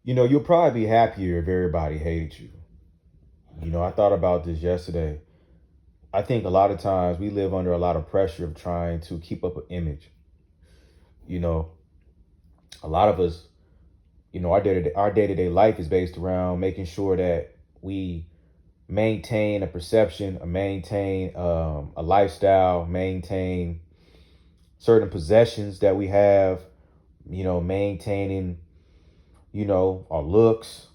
You'll probably be happier if everybody hated you. I thought about this yesterday. I think a lot of times we live under a lot of pressure of trying to keep up an image. You know, a lot of us, our day-to-day life is based around making sure that we maintain a perception, maintain a lifestyle, maintain certain possessions that we have, maintaining, our looks.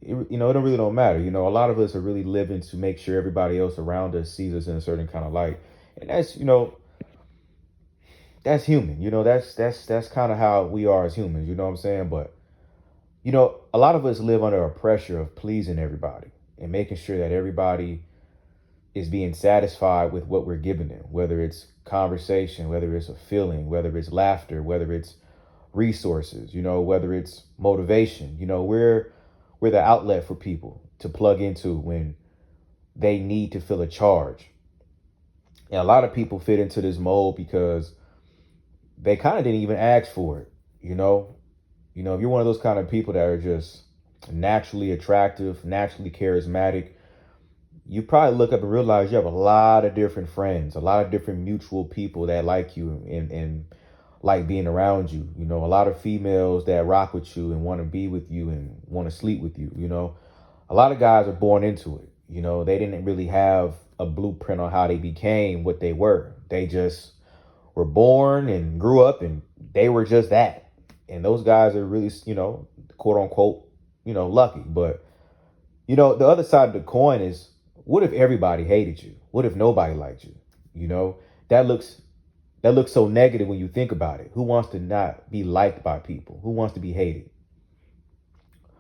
It don't really don't matter. A lot of us are really living to make sure everybody else around us sees us in a certain kind of light, and that's human. That's kind of how we are as humans. You know what I'm saying? But a lot of us live under a pressure of pleasing everybody and making sure that everybody is being satisfied with what we're giving them, whether it's conversation, whether it's a feeling, whether it's laughter, whether it's resources, whether it's motivation. We're the outlet for people to plug into when they need to feel a charge. And a lot of people fit into this mold because they kind of didn't even ask for it, you know? If you're one of those kind of people that are just naturally attractive, naturally charismatic, you probably look up and realize you have a lot of different friends, a lot of different mutual people that like you and like being around you. A lot of females that rock with you and want to be with you and want to sleep with you. A lot of guys are born into it. They didn't really have a blueprint on how they became what they were. They just were born and grew up and they were just that. And those guys are really, quote unquote, lucky. But, the other side of the coin is, what if everybody hated you? What if nobody liked you? You know, that looks that looks so negative when you think about it. Who wants to not be liked by people? Who wants to be hated?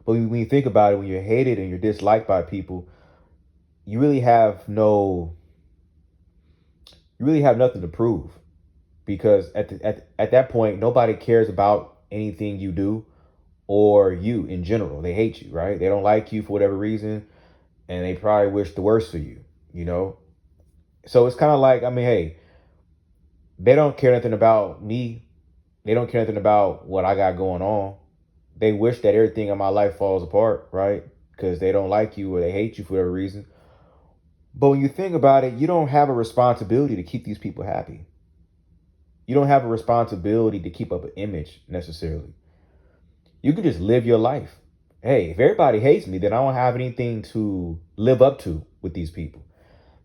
But when you think about it, when you're hated and you're disliked by people, you really have no, you really have nothing to prove because at that point, nobody cares about anything you do or you in general. They hate you, right? They don't like you for whatever reason, and they probably wish the worst for you. You know, so it's kind of like, I mean, hey, they don't care nothing about me. They don't care nothing about what I got going on. They wish that everything in my life falls apart, right? Because they don't like you or they hate you for whatever reason. But when you think about it, you don't have a responsibility to keep these people happy. You don't have a responsibility to keep up an image necessarily. You can just live your life. Hey, if everybody hates me, then I don't have anything to live up to with these people.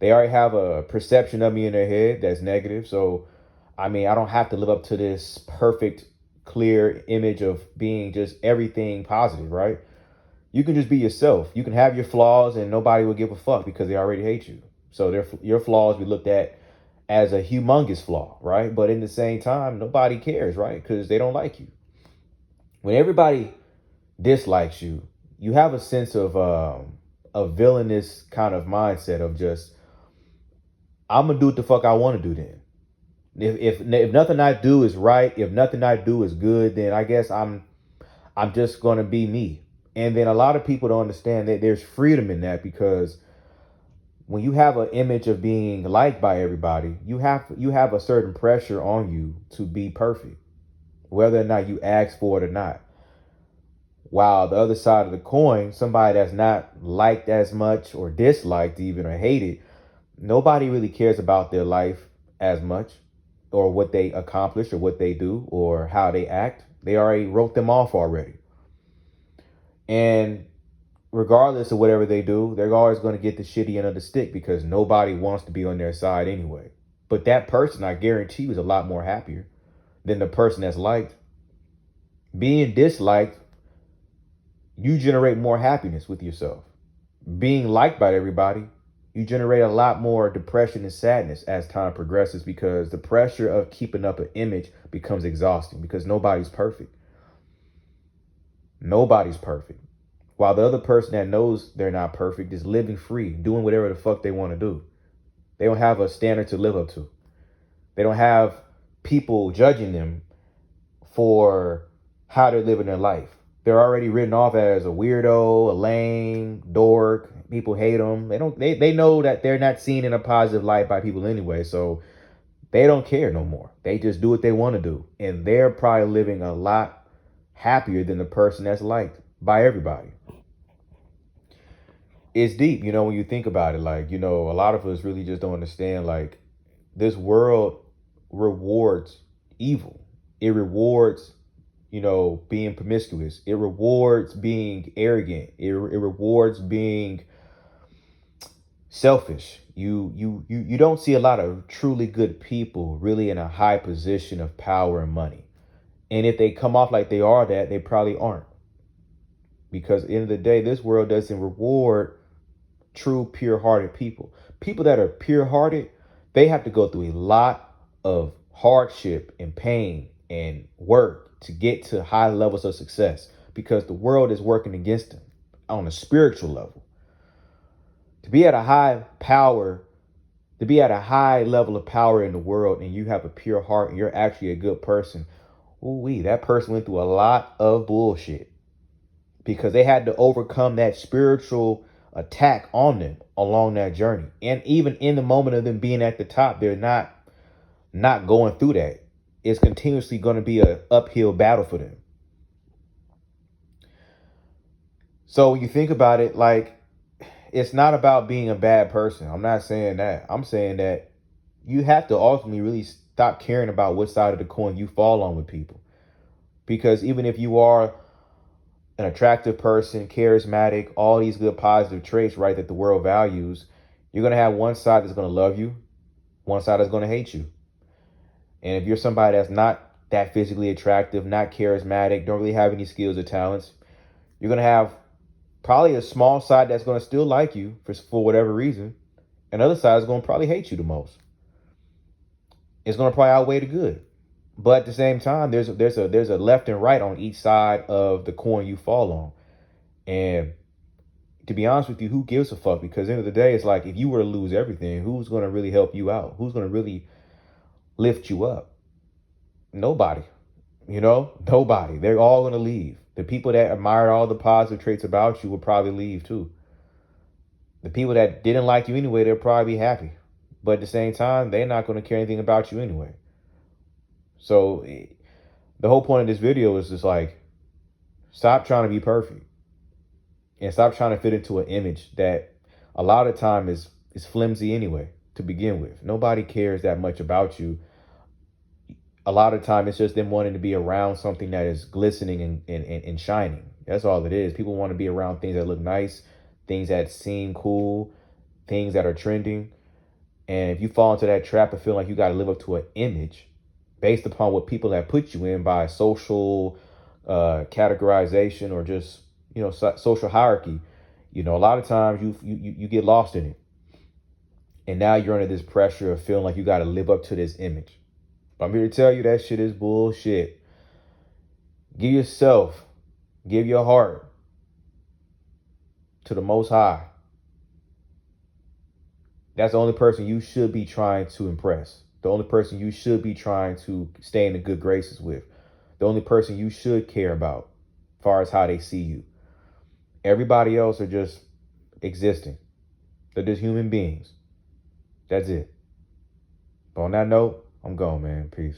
They already have a perception of me in their head that's negative. So, I mean, I don't have to live up to this perfect, clear image of being just everything positive, right? You can just be yourself. You can have your flaws and nobody will give a fuck because they already hate you. So your flaws be looked at as a humongous flaw, right? But in the same time, nobody cares, right? Because they don't like you. When everybody dislikes you, you have a sense of a villainous kind of mindset of just, I'm gonna do what the fuck I want to do then. If nothing I do is right, if nothing I do is good, then I guess I'm just gonna be me. And then a lot of people don't understand that there's freedom in that because when you have an image of being liked by everybody, you have a certain pressure on you to be perfect, whether or not you ask for it or not. While the other side of the coin, somebody that's not liked as much or disliked even or hated, nobody really cares about their life as much or what they accomplish or what they do or how they act. They already wrote them off already. And regardless of whatever they do, they're always going to get the shitty end of the stick because nobody wants to be on their side anyway. But that person, I guarantee you, is a lot more happier than the person that's liked. Being disliked, you generate more happiness with yourself. Being liked by everybody, you generate a lot more depression and sadness as time progresses because the pressure of keeping up an image becomes exhausting because nobody's perfect. Nobody's perfect. While the other person that knows they're not perfect is living free, doing whatever the fuck they want to do. They don't have a standard to live up to. They don't have people judging them for how they're living their life. They're already written off as a weirdo, a lame, dork. People hate them. They know that they're not seen in a positive light by people anyway. So they don't care no more. They just do what they want to do. And they're probably living a lot. happier than the person that's liked by everybody. It's deep, when you think about it. Like, a lot of us really just don't understand. Like, this world rewards evil. It rewards, being promiscuous. It rewards being arrogant. It rewards being selfish. You don't see a lot of truly good people really in a high position of power and money. And if they come off like they are that, they probably aren't. Because at the end of the day, this world doesn't reward true, pure-hearted people. People that are pure-hearted, they have to go through a lot of hardship and pain and work to get to high levels of success, because the world is working against them on a spiritual level. To be at a high power, to be at a high level of power in the world, and you have a pure heart and you're actually a good person, that person went through a lot of bullshit, because they had to overcome that spiritual attack on them along that journey. And even in the moment of them being at the top, they're not going through that. It's continuously going to be an uphill battle for them. So when you think about it, like, it's not about being a bad person. I'm not saying that. I'm saying that you have to ultimately really stop caring about what side of the coin you fall on with people. Because even if you are an attractive person, charismatic, all these good positive traits, right, that the world values, you're going to have one side that's going to love you, one side that's going to hate you. And if you're somebody that's not that physically attractive, not charismatic, don't really have any skills or talents, you're going to have probably a small side that's going to still like you for whatever reason. Another side is going to probably hate you the most. It's going to probably outweigh the good. But at the same time, there's a left and right on each side of the coin you fall on. And to be honest with you, who gives a fuck? Because at the end of the day, it's like, if you were to lose everything, who's going to really help you out? Who's going to really lift you up? Nobody. Nobody. They're all going to leave. The people that admired all the positive traits about you will probably leave too. The people that didn't like you anyway, they'll probably be happy. But at the same time, they're not going to care anything about you anyway. So the whole point of this video is just like, stop trying to be perfect. And stop trying to fit into an image that a lot of time is flimsy anyway to begin with. Nobody cares that much about you. A lot of time it's just them wanting to be around something that is glistening and shining. That's all it is. People want to be around things that look nice, things that seem cool, things that are trending. And if you fall into that trap of feeling like you got to live up to an image based upon what people have put you in by social categorization or just, social hierarchy, a lot of times you get lost in it. And now you're under this pressure of feeling like you got to live up to this image. But I'm here to tell you that shit is bullshit. Give yourself, give your heart to the Most High. That's the only person you should be trying to impress. The only person you should be trying to stay in the good graces with. The only person you should care about as far as how they see you. Everybody else are just existing. They're just human beings. That's it. But on that note, I'm gone, man. Peace.